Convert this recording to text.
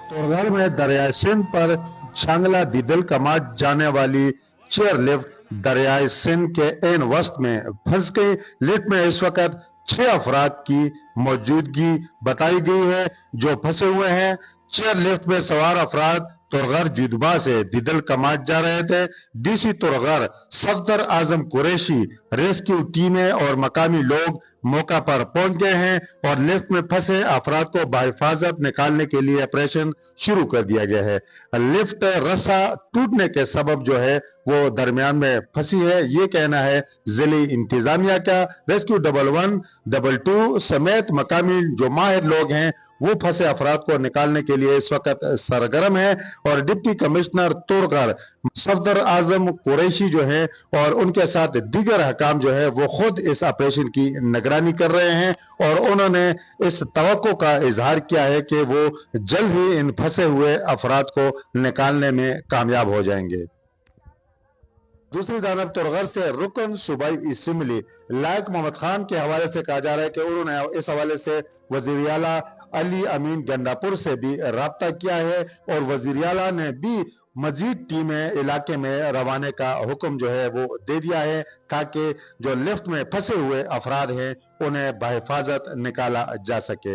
तोरगढ़ में दरियाई सिंध पर छांगला दिदल कमाज जाने वाली चेयर लिफ्ट दरियाई सिंध के एन वस्त में फंस गई। लिफ्ट में इस वक्त 6 अफराद की मौजूदगी बताई गई है जो फंसे हुए हैं। चेयर लिफ्ट में सवार अफराद तोरगढ़ जुदबा से दिदल कमाज जा रहे थे। डीसी तोरगढ़ सफदर आजम कुरैशी, रेस्क्यू टीमें और मकामी लोग मौका पर पहुंच गए हैं और लिफ्ट में फंसे अफराद को बाहिफाजत निकालने के लिए ऑपरेशन शुरू कर दिया गया है। लिफ्ट रस्सा टूटने के सबब जो है वो दरमियान में फंसी है, ये कहना है जिले इंतजामिया का। रेस्क्यू 11, 22 समेत मकामी जो माहिर लोग हैं वो फंसे अफराद को निकालने के लिए इस वक्त सरगर्म है और डिप्टी कमिश्नर तोरगढ़ सफदर आजम कुरैशी जो है और उनके साथ दीगर हकाम जो है वो खुद इस ऑपरेशन की निगरानी कर रहे हैं और उन्होंने इस तवक्को का इजहार किया है कि वो जल्द ही इन फंसे हुए अफराद को निकालने में कामयाब हो जाएंगे। दूसरी जानब तोरगढ़ से रुकन सूबाई असम्बली लायक मोहम्मद खान के हवाले से कहा जा रहा है कि उन्होंने इस हवाले से वजीर आला अली अमीन गंडापुर से भी राब्ता किया है और वजीर आला ने भी मजीद टीमें इलाके में रवाने का हुक्म जो है वो दे दिया है ताकि जो लिफ्ट में फंसे हुए अफराद हैं उन्हें बहिफाजत निकाला जा सके।